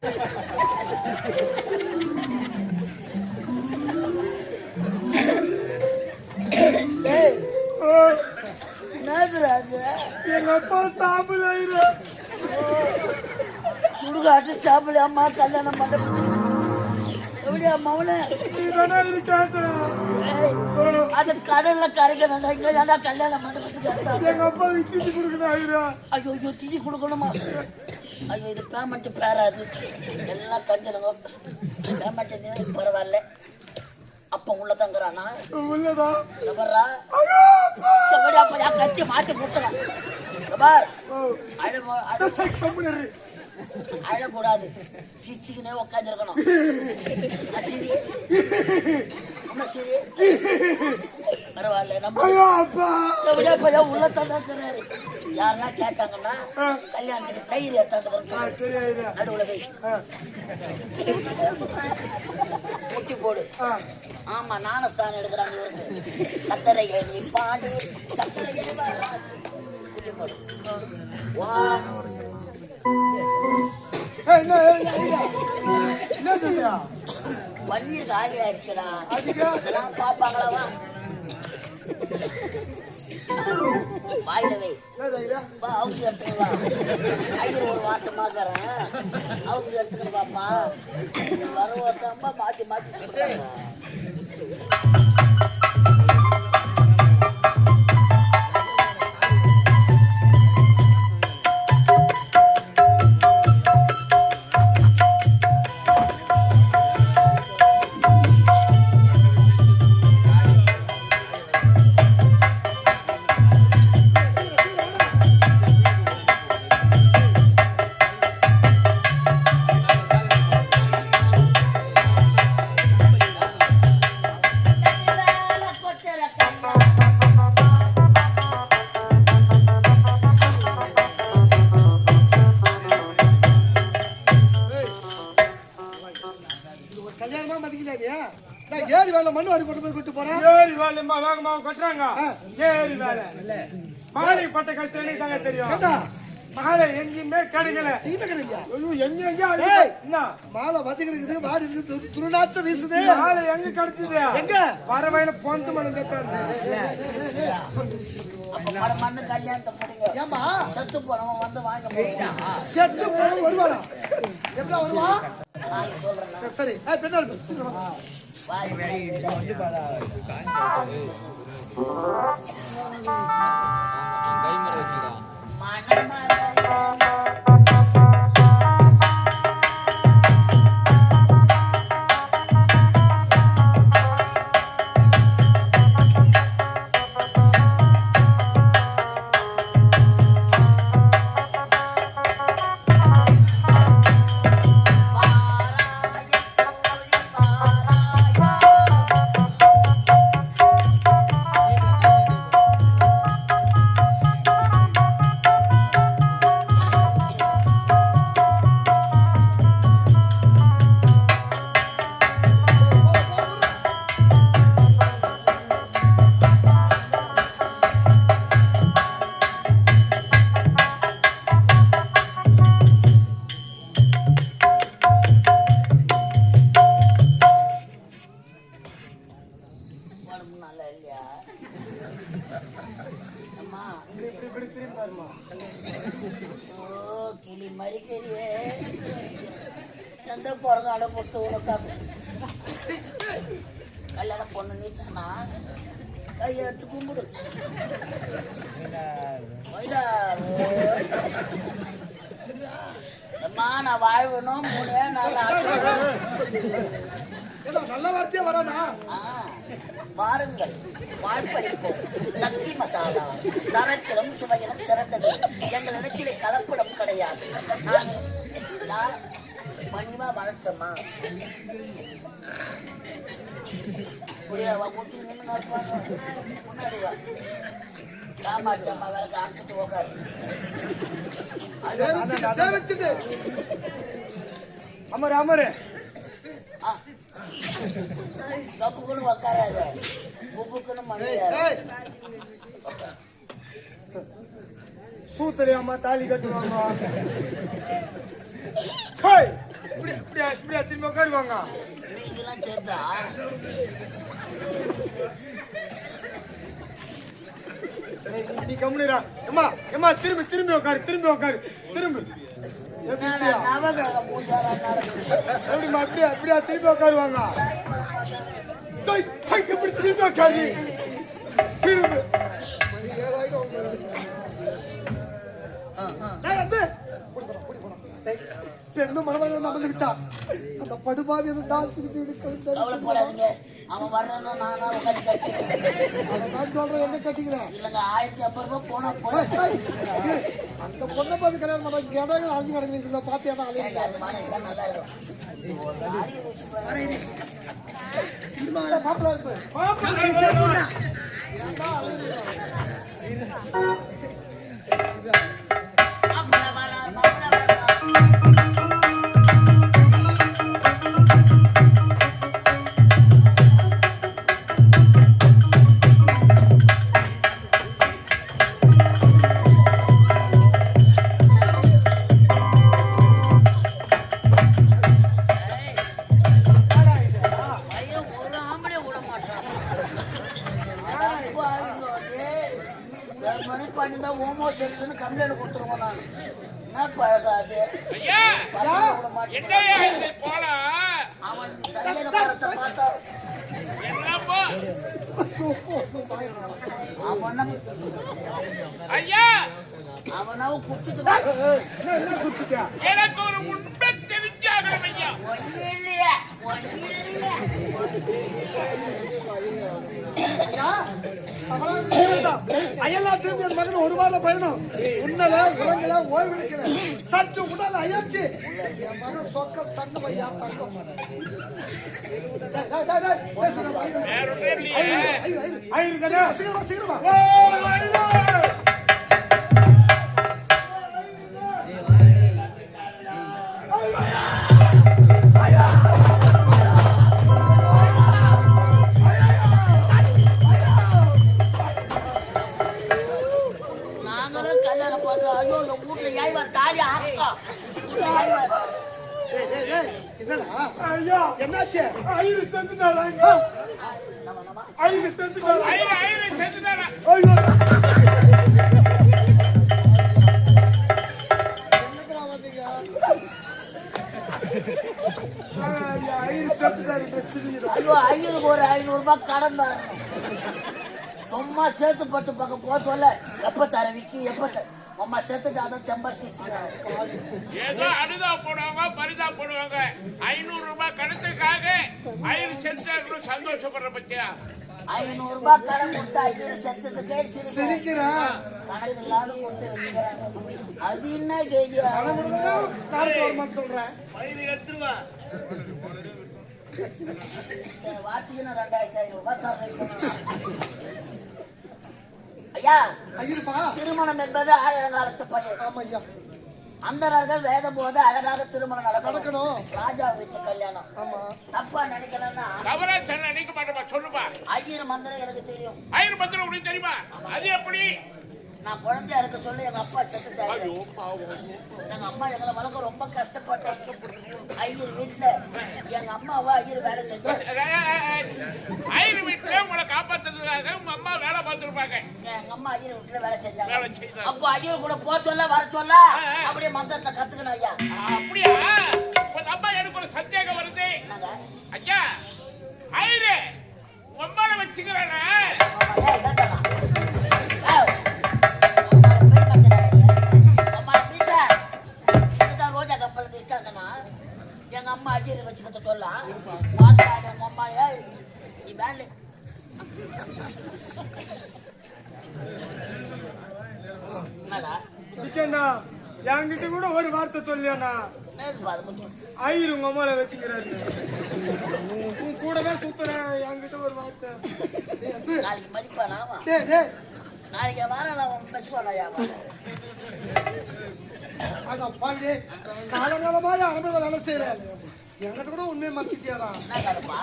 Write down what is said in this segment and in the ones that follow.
எங்க அப்பா சாப்பிட சுடுகாட்டு சாப்பிடு அம்மா கல்யாணம் பண்ண எப்படியா மௌன அது கடல்ல கரைக்கணும் இங்க ஏன்டா கல்யாணம் மண்டபத்துக்கு எங்க அப்பா திதி கொடுக்கணும். ஐயோ ஐயோ திதி கொடுக்கணுமா? ஐயோ இது பேமெண்ட் பேராது எல்லாம் கஞ்சனுங்க. பேமெண்ட் பரவாயில்ல. அப்ப உள்ள தங்குறானா? உள்ளதான் கத்தி மாட்டி கொடுத்துறான். அழக்கூடாது, சிரிச்சுக்கினே உட்காந்துருக்கணும். சரி பரவாயில்ல. நம்ம உள்ள தந்தாக்குறாரு. யாருன்னா கேட்டாங்கன்னா கல்யாணத்துக்கு தயிர் எடுத்தாந்துக்கிறோம். நடுவுல போய் முட்டி போடு. ஆமா நாணஸ்தானம் எடுக்கிறாங்க இவருக்கு. கத்தரையை நீ பாடு, கத்தரையை முட்டி போடு. பன்னீர் காலி ஆயிடுச்சுடா. அதெல்லாம் பாப்பாங்களா? வாயிலவை அவுத்து எடுத்துக்கவா? ஐயர் ஒரு வாட்டமாக்குறேன், அவுத்து எடுத்துக்கணும் பாப்பா. வர ஒருத்தம்பா மாத்தி மாத்தி சொல்றாங்க. ஏரி வேலை மண்ணு வாரி கொண்டு போய் கொண்டு போறேன். ஏரி வேலை வேகமாக கொட்டுறாங்க. ஏரி வேலை மாலை பட்ட கஷ்டம் எனக்கு தாங்க தெரியும். மாலை எங்கேயுமே கிடைக்கல. மாலை வச்சுக்கிறது மாடி இருக்குது, துருநாற்றம் வீசுது. மாலை எங்க கிடைச்சது? எங்க வர வயல பொந்து மணி மண்ணு கல்யாணத்தை போடுங்க. ஏமா செத்து போனவன் வந்து வாங்க போயிட்டான். செத்து போனவன் வருவானா? எப்படி வருவான்? சொல்றேன். சரி பெண்ணால் கிளி மறிக்கிறியே எந்த பிறந்தாட பொறுத்து உனக்காக கல்யாணம் பொண்ணு நீ தானா? கையை எடுத்து கும்பிடு. அம்மா நான் வாழ்வனும் 3 நாள் நல்ல வார்த்தையா வரானா? வாருங்கள் வாழ்படிப்போம். சக்தி மசாலா தரத்திலும் சுவையிலும் சிறந்தது. எங்களிடத்திலே கலப்படம் கிடையாது. நான் பணிவா வளர்த்தம்மா முன்னாடி வா. காமாட்சி அம்மா வேலை காமிச்சிட்டு உக்காரு. அமரு அமரு. கப்புக்குன்னு உக்காராத, உப்புக்குன்னு மணியாரு. சூத்தலையாமா தாலி கட்டுவாங்க. அப்படியே திரும்பி உட்காருவாங்க. நீங்களாம் சேர்த்தா நீ கம்முனுடா. அம்மா அம்மா திரும்பி திரும்பி உட்காரு, திரும்பி உட்காரு, திரும்பி. நவகிரக பூஜை நடக்குது. எப்படிமா அப்படியே அப்படியே திரும்பி உட்காருவாங்க. இப்படி திரும்பி உட்காரு, திரும்பி. பெண்ணும் மனவர்கள் வந்து அமர்ந்து விட்டா அந்த படுபாவி அந்த தாசி விட்டு கவலைப்படாதீங்க. அவன் வர்றதும் நானா உட்காந்து கட்டிக்கிறேன். நான் சொல்றேன், எங்க கட்டிக்கிறேன் இல்லைங்க 1050 ரூபாய் போனா போய் அந்த பொண்ணை பார்த்து கல்யாணம் பண்ண இடம் அழிஞ்சு கிடக்குது. இதுல பார்த்து இடம் அழிஞ்சு அது மாதிரி தான் நல்லா இருக்கும். மாப்பிள்ளை இருக்கு. கம்ப்ளைண்ட் கொடுத்துருவோம். நான் என்ன பழகாது அவன் சஞ்சீரத்தை பார்த்தா அவனாவ குடிச்சிட்டு எனக்கு ஒரு உண்மை தெரிஞ்சாகணும் ஐயா. இல்லையா அயல்நாட்டிலிருந்து என் மகன் ஒரு வாரம் பயணம். உன்னல உலகில ஓய்வெடுக்கல, சற்று உடல் அயற்சி. என் மகன் சொக்க தங்க பையா தங்கம். சீக்கிரமா சீக்கிரமா என்னாச்சு? ஐயரு செத்துட்டாரா? ஐயரு செத்துட்டாரா? ஐயரு செத்துட்டாரா? என்னடா வந்தீங்க? ஐயரு செத்துட்டாரு. ஐயோ ஐயருக்கு ஒரு 500 ரூபாய் கடன் தான். சும்மா சேர்த்து பட்டு பக்கம் போக சொல்ல எப்ப தர விக்கி எப்ப அம்மா சேர்த்துட்டு அதை தெம்பா ஏதோ அனுதா போடுவாங்க பரிதா போடுவாங்க. 500 ரூபாய் கடத்துக்காக ஐயரு செத்து சந்தோஷப்படுற பத்தியா? 500 ரூபாய் கடன் கொடுத்தா ஐயரு செத்ததுக்கே சிரிக்கிறான். கணக்கு இல்லாத கொடுத்து வச்சுக்கிறாங்க. அது என்ன கேஜியா சொல்றேன். வார்த்தைக்கு 2500 ரூபாய் தரேன். ஐயா திருமணம் என்பது 1000 காலத்து பயிர். அந்தரர்கள் வேதம் போது அழகாக திருமணம் நடக்கணும். ராஜா வீட்டு கல்யாணம். தப்பா நினைக்கலன்னா நினைக்க மாட்டேமா சொல்லுப்பா. 1000 மந்திரம் எனக்கு தெரியும். 1000 மந்திரம் உனக்கு தெரியுமா? அது எப்படி? நான் குழந்தையா இருக்க சொல்லி எங்க அப்பா செத்துட்டாரு. எங்க அம்மா எங்களை வளர்க்க ரொம்ப கஷ்டப்பட்டாங்க. ஐயர் வீட்டுல எங்க அம்மாவா ஐயர் வேலை செஞ்சாங்க. ஐயர் வீட்டுல உங்களை காப்பாத்துறதுக்காக உங்க அம்மா வேலை பார்த்துருப்பாங்க. எங்க அம்மா ஐயர் வீட்டுல வேலை செஞ்சாங்க. அப்போ ஐயர் கூட போக சொல்ல வர சொல்ல அப்படியே மந்திரத்தை கத்துக்கணும் ஐயா. அப்படியா? உங்க அம்மா எனக்கு ஒரு சந்தேகம் வருது ஐயா. ஐயரு உம்மால வச்சுக்கிறேன். ரோஜா கப்பல் இருக்காங்கன்னா எங்க அம்மா ஐயரை வச்சுக்கிட்ட சொல்லலாம். உங்க அம்மா நீ வேலை என்கிட்ட கூட ஒரு வார்த்தை சொல்லியாண்ணா. ஐயர் உங்க அம்மால வச்சுக்கிறாரு. உன் கூடவே சுத்துறேன். என்கிட்ட ஒரு வார்த்தை. நாளைக்கு மதிப்பானா? நாளைக்கு வாரம் மெச்சுவானா? அதான் பாண்டி காலங்காலமா அரபில வேலை செய்யறேன். என்கிட்ட கூட உண்மையை மறைச்சிட்டியாடா. என்ன கதப்பா?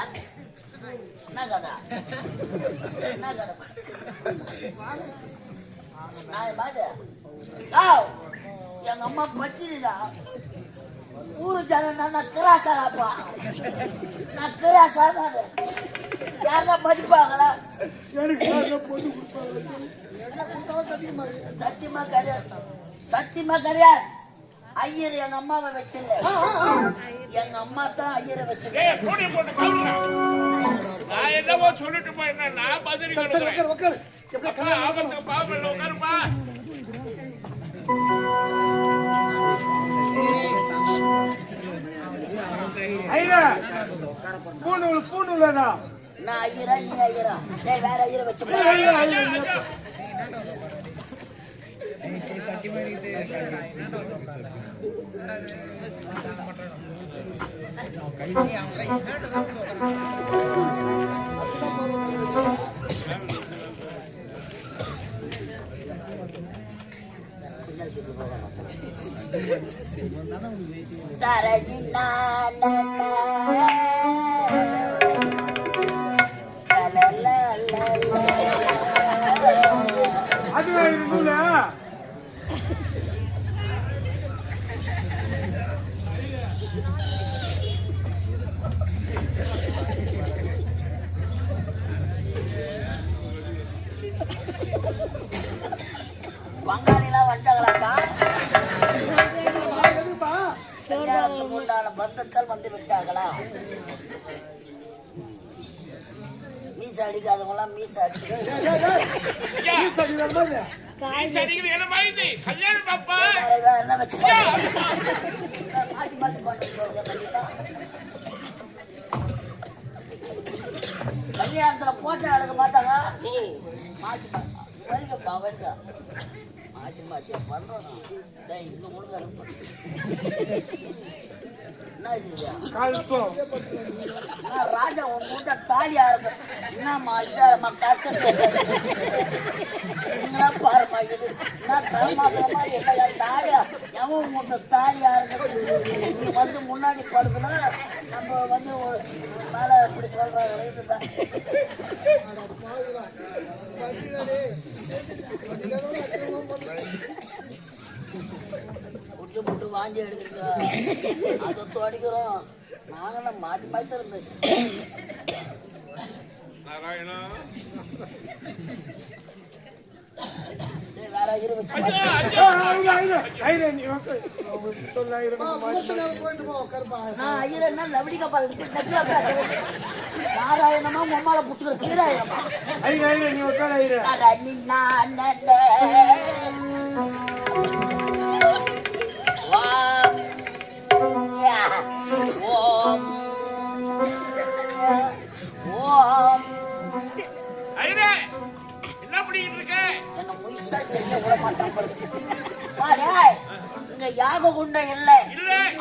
என்ன கதா? என்ன கதப்பா? எங்க அம்மா பச்சிருதா. ஊரு ஜனம் நான் கிராசாராப்பா. நான் கிராசா யாரா மதிப்பாங்களா? சத்தியமா கிடையாது, சத்தியமா கிடையாது. ஐயர் எங்க அம்மாவை வச்சில்ல, எங்க அம்மா தான் ஐயரை வச்சிருக்க. நான் என்னவோ சொல்லிட்டு போயிருந்தேன். நான் பதில் உட்காருப்பா. ஐயா பூணூலதா நான் ஐயரா நீ ஐயரா? டேய் வேற ஐயரை வச்சு தரணி அதுவா நூல பங்காளிலாம் வந்துட்டாங்களாப்பா? கல்யாணத்துக்கு உண்டான பந்துக்கள் வந்து விட்டாங்களா? மீச அடிக்காதவங்களாம் மீச அடிச்சு என்ன வச்சு மாற்றி மாற்றி பண்ணிட்டு கல்யாணத்துல போட்டோ எடுக்க மாட்டாங்க. மாற்றி வருகப்பா வருகா மாற்றி மாற்றியா பண்றோம். இன்னும் முழுங்க என்ன ராஜா உன் மூட்டை தாலியா இருக்கு. என்னம்மா இதாரம்மா கச்சத்தை நீங்களா பாருமா இது என்ன கருமாத்திரமா என்ன தாலியா எவன் மூட்டை தாலியா இருக்கு. நீ வந்து முன்னாடி படுக்கணும். நம்ம வந்து ஒரு மேல இப்படி சொல்றாங்க இதுதான் குடிச்சு புட்டு வாங்கி எடுக்கிறீங்க. அதை தோடிக்கிறோம். நாங்களாம் மாற்றி மாற்றி தரம் பேசுறோம். வேற ஐயரை வச்சு நான் ஐயரன்னா லவடிக்கா பாருங்க நாராயணமா மொம்மால புட்டுக்கிற கீராயணமா என்ன பண்ணிட்டு இருக்க? என்ன முயற்சா செய்ய விட மாட்டான். இங்க யாக குண்டம் இல்ல,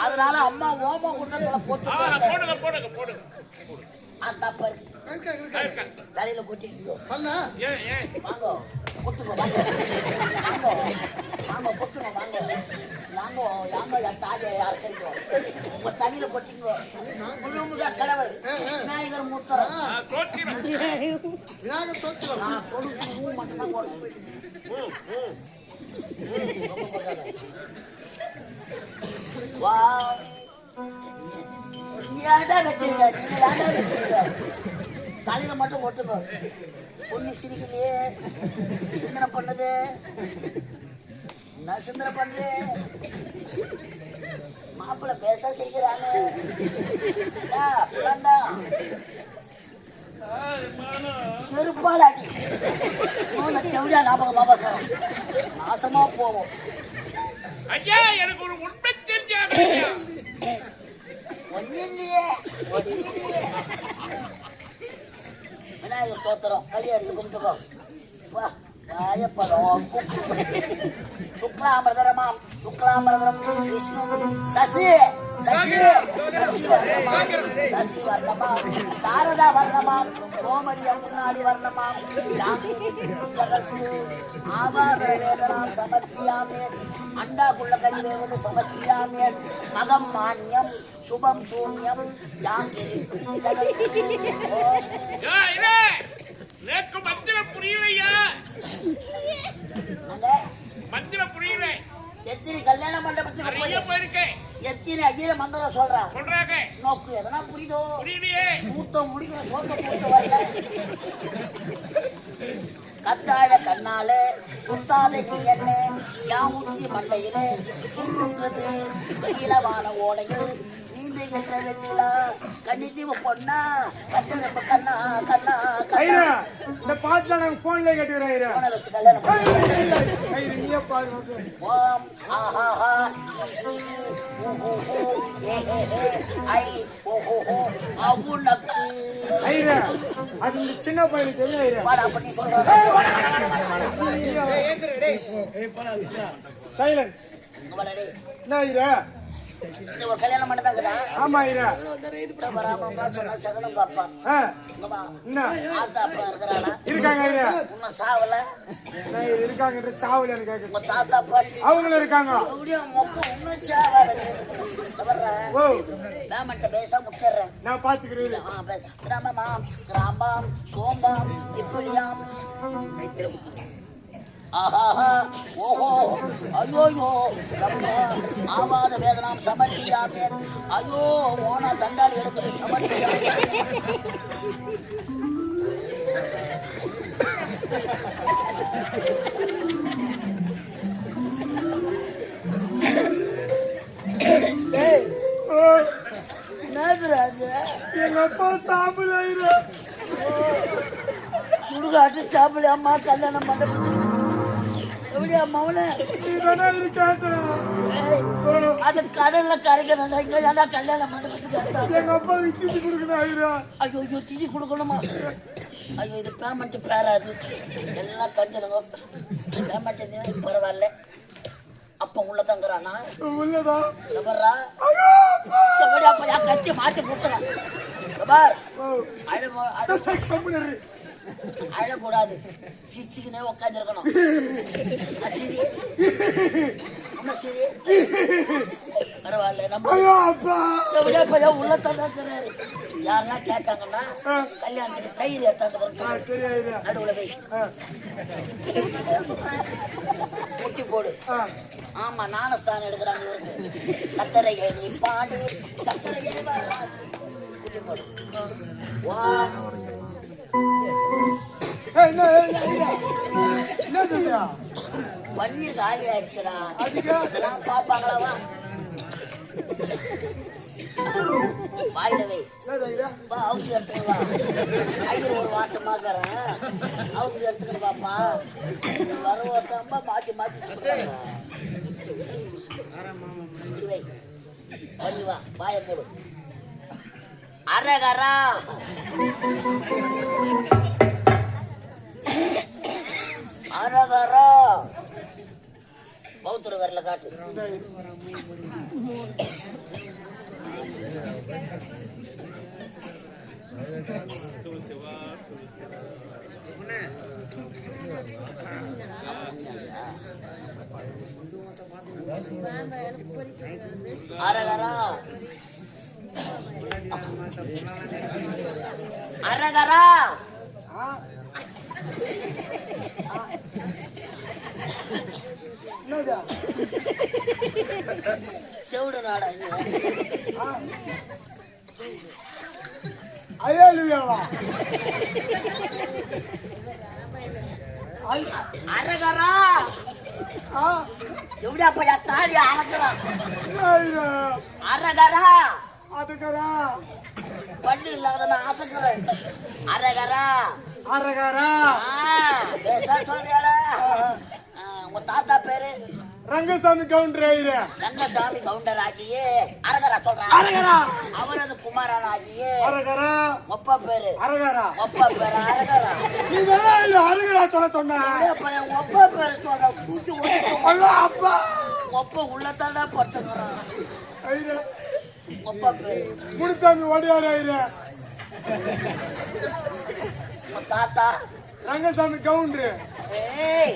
அதனால அம்மா ஓம குண்டத்துல போட்டு போடுங்க. தலையில கொட்டிக்கோ. வாங்க கொட்டுங்க வாங்க கொட்டுங்க வாங்க என் தாஜை யார் தெரியும் உங்க தலையில கொட்டிங்கோ. முழுமுதா கடவுள் விநாயகர் மூத்தரம் நான் கொடுத்து மட்டும்தான் போடுவேன். தலையில மட்டும் ஒட்டுங்க. பொண்ணு சிரிக்கலையே, சிந்தனை பண்ணது நான் சிந்தனை பண்றேன். மாப்பிள்ள பேச சிரிக்கிறாங்க. செருப்பால் அடி செவிடியா ஞாபகமா பார்க்கிறோம். நாசமா போவோம். ஐயா எனக்கு ஒரு உண்மை தெரிஞ்சாங்க. ஒன்னில்லையே விநாயகர் தோத்திரம் கையை எடுத்து கும்பிட்டுக்கோ. சுக்லாம்பரதரமாம் சுக்லாம்பரதரம் விஷ்ணு சசி வர்ணமாம் சாரதா வர்ணமாம் கோமதிய முன்னாடி வர்ணமாம் ஆபாதர வேதனாம் சமர்ப்பியாமே அண்டாக்குள்ள கறி வேவது சமர்ப்பியாமே மகம் மான்யம் சுபம் சூன்யம் ஜாங்கிரி மந்திரம் புரியலையா? மந்திரம் புரியல. எத்தனை கல்யாண மண்டபத்துக்கு போயிருக்கேன். எத்தனை ஐயர மந்திரம் சொல்றா சொல்றாங்க. நோக்கு எதனா புரியுதோ புரியலையே. சூத்த முடிக்கிற சோத்த கொடுத்து வரல கத்தாழ கண்ணால குத்தாத நீ என்ன யான் உச்சி மண்டையில சூங்குங்கிறது வெயிலவான ஓடையில் நீந்த என்ற வெண்ணிலா கன்னித்தீவு பொண்ணா கத்தரப்ப கண்ணா கண்ணா ஐயா கண்ணா இந்த பாட்டுல நாங்க போன்ல கேட்டுக்கிறோம் ஐயா போன வச்சு கல்யாணம் பண்ணு. ஐயா நீயே பாருங்க ஓம் ஆஹாஹா ஓஹோ ஏஹே ஐ ஓஹோ அவுனக்கு ஐயா அது இந்த சின்ன பையனுக்கு தெரியும் ஐயா வாடா பண்ணி சொல்றாங்க சைலன்ஸ் வாடா என்ன ஐயா நீ ஒரு கல்யாணம் பண்ணதாங்கடா ஆமா ஐயா வராம சொன்னா சகனம் பாப்பா என்ன ஆத்தா அப்பா இருக்கிறாளா இருக்காங்க ஐயா உன்ன சாவல இருக்காங்கன்ற சாவல் எனக்கு கேக்குது. உங்க தாத்தா பாட்டி அவங்களும் இருக்காங்க எப்படியோ மொக்க இன்னும் சாவாத ஓ பேமெண்ட்டை பேச முச்சிடுறேன் நான் பாத்துக்கிறேன் கிராமமாம் கிராமம் சோம்பாம் திப்புலியாம் ஆஹாஹா ஓஹோ ஐயோயோ அப்பா ஆவாத வேதனாம் சமர்த்தியாமே ஐயோ ஓனா தண்டாளி எடுக்குது சமர்த்தியாமே என்னது எங்க அப்பா சாப்பிடல ஐயா சுடுகாட்டு சாப்பிடு அம்மா கல்யாணம் பண்ண எப்படி அம்மாவன நீ தானே இருக்காங்க அது கடல்ல கரைக்கணும் இங்க ஏன்டா கல்யாணம் பண்ணதுக்கு எங்க அப்பா விட்டு கொடுக்கணும் ஐயா ஐயோ ஐயோ திதி கொடுக்கணுமா ஐயோ இது பேமெண்ட் பேராது எல்லாம் கஞ்சனுங்க பேமெண்ட் பரவாயில்ல அப்ப உள்ள தங்குறானா உள்ளதா எவரா அப்ப யா கட்டி மாட்டி கொடுத்தலாம் பார் அழக்கூடாது சிரிச்சுக்கினே உட்காந்துருக்கணும் சரி சரி பரவாயில்ல நம்ம உள்ள தந்தாக்குறாரு யாருன்னா கேட்டாங்கன்னா கல்யாணத்துக்கு தயிர் எடுத்தாந்துக்கிறோம் நடுவுல போய் முட்டி போடு ஆமா நாணஸ்தானம் எடுக்கிறாங்க இவருக்கு கத்தரையை நீ பாடு கத்தரையை முட்டி போடு வா பன்னீர் காலி ஆயிடுச்சுடா அதெல்லாம் பாப்பாங்களா வாயிலவே அவுத்து எடுத்துக்கவா கையில் ஒரு வாட்டமாக்குறேன் அவுத்து எடுத்துக்கணும் பாப்பா வரவத்தம்ப மாத்தி மாத்தி சொல்றாங்க பண்ணி வா வாய போடு அரகரா அரகரா பௌத்தர் வரல காட்டு அரகரா அரகரா செவிடு நாடா அரகரா எப்படியாப்பா யா தாடி அறக்கலாம் அரகரா அதுக்கரா பள்ளி இல்லாத நான் அதுக்குறேன் அரகரா அரகரா பேச சொல்றியாடா உங்க தாத்தா பேரு ரங்கசாமி கவுண்டர் ஐயா ரங்கசாமி கவுண்டர் ஆகியே அரகரா சொல்றான் அரகரா அவரது குமாரன் ஆகியே அரகரா ஒப்பா பேரு அரகரா ஒப்பா பேரு அரகரா நீ தானே அரகரா சொல்ல சொன்ன ஒப்பா பேரு சொல்ற கூட்டி அப்பா ஒப்ப உள்ளத்தாண்டா பட்டுக்கிறான் ஐயா ஒப்பா பேரு முனுசாமி ஓடியாரு ஐயா உங்க தாத்தா ரங்கசாமி கவுண்டர் ஏய்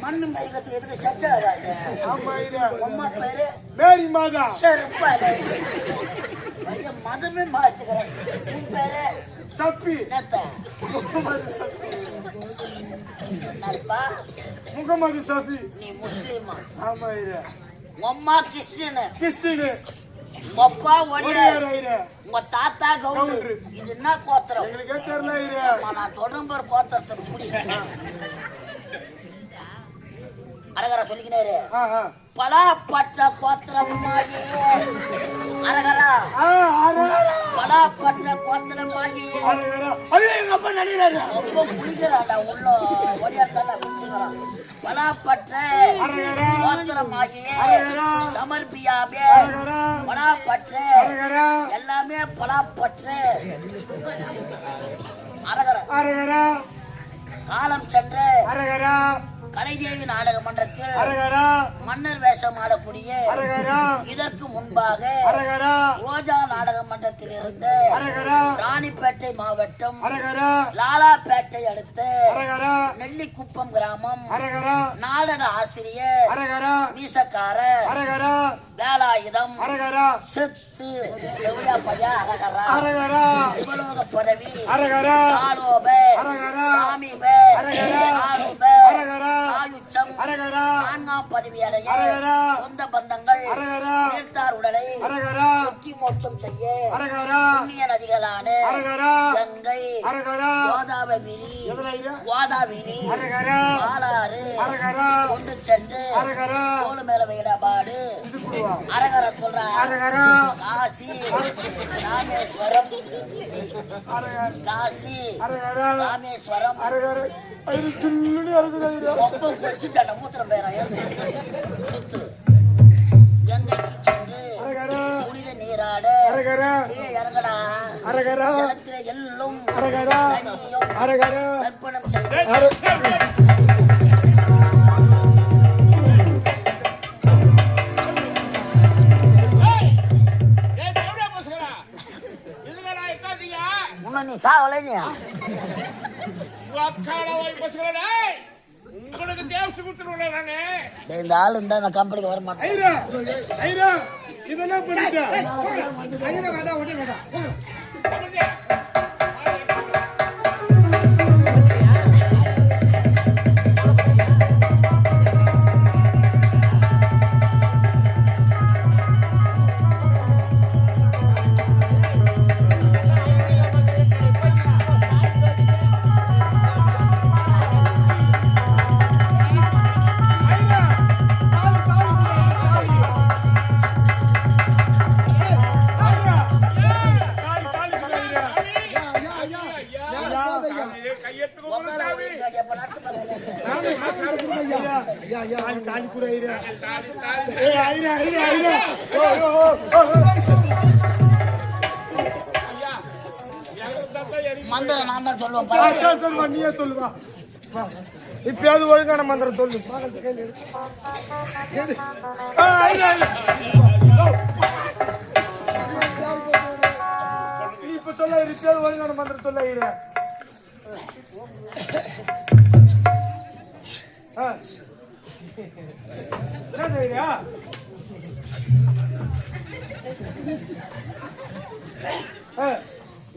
மண்ணு மரிக்கத்துக்கு எதுக்கு செட் ஆகாது ஆமா ஐயா அம்மா பேரு மேரி மாதா செருப்பாடு ஐயா மதமே மாற்றுக்கிறேன் உன் பேரு சப்பி என்னத்த நட்பா முகமது சபி நீ முஸ்லீமா ஆமா ஐயா உம்மா கிறிஸ்டின், உங்க அப்பா ஒடியார், உங்க தாத்தா கவுண்டர். இது என்ன கோத்திரம்? எங்களுக்கே தெரியல ஐயா. நான் தொடரும் பேர் கோத்திரத்துக்கு புடி அரகரா சொல்லிக்கினாரு. பலாப்பற்ற கோத்திரமாகி அரகரா, பலாப்பற்ற கோத்திரமாகி அப்பா நடிகராஜா ரொம்ப புளிக்கிறாடா உள்ள ஒடியாத்தால புளிக்கிறான். பலாப்பற்ற கோத்திரமாகி சமர்ப்பியாவே பலாப்பற்ற எல்லாமே பலாப்பற்ற அரகரா காலம் சென்று கலைதேவி நாடக மன்றத்தில் மன்னர் வேஷம் ஆடக்கூடிய இதற்கு முன்பாக ரோஜா நாடக மன்றத்தில் இருந்து ராணிப்பேட்டை மாவட்டம் லாலாப்பேட்டை அடுத்த நெல்லிக்குப்பம் கிராமம் நாடக ஆசிரியர் மீசக்காரர் வேலாயுதம் சித்து பையா அரகரா சிவலோக பதவி சாலோபே சாமிபே சாருபே சாயுச்சம் நான்காம் பதவி அடைய சொந்த பந்தங்கள் தீர்த்தார் உடலை முக்தி மோட்சம் செய்ய புண்ணிய நதிகளான கங்கை கோதாவரி பாலாறு கொண்டு சென்று தோல் மேல வைடபாடு அரகர சொல்றார். காசி ராமேஸ்வரம், காசி ராமேஸ்வரம் குடிச்சுட்டான மூத்திரம் பேரா சுத்து கங்கைக்கு சென்று புனித நீராட இறங்கடா ஜலத்தில எல்லும் தண்ணியும் தர்ப்பணம் செய்து நீ சாவலையா உங்களுக்கு தேவசி கொடுத்துருவேன் நானே. இந்த ஆளு இருந்தா நான் கம்பெனிக்கு வர மாட்டேன். இதெல்லாம் பண்ணிட்டேன். வேண்டாம் வேண்டாம். மந்திரம் நான் தான் சொல்லுவேன். நீயே சொல்லுவா. இப்பயாவது ஒழுங்கான மந்திரம் சொல்லு. நீ இப்ப சொல்ல இப்பயாவது ஒழுங்கான மந்திரம் சொல்ல என்ன செய்யா?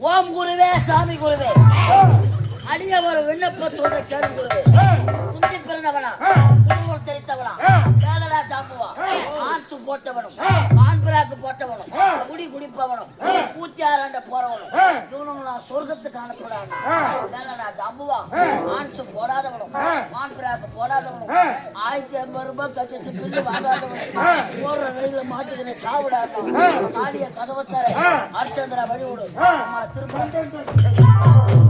ஓம் குருவே சாமி குருவே அடிய ஒரு விண்ணப்பத்தோட கேளு குருவே. முந்தி பிறந்தவனா குருவோடு தெரித்தவனா வேலடா சாப்புவா ஆன்சு போட்டவனும் ஆண்பிராக்கு போட்டவனும் குடி குடிப்பவனும் பூத்தியாராண்ட போறவனும் இவனும் நான் சொர்க்கத்துக்கு அனுப்புறாங்க. வேலடா சாம்புவா ஆன்சு போடாதவனும் ஆண்பிராக்கு போடாதவனும் 1050 ரூபாய் கட்சி பில்லு வாங்காதவனும் போடுற ரயில மாட்டுக்கிற சாவிடாதவன் காலிய கதவத்தர அர்ச்சந்திரா வழிவிடு நம்மளை திரும்ப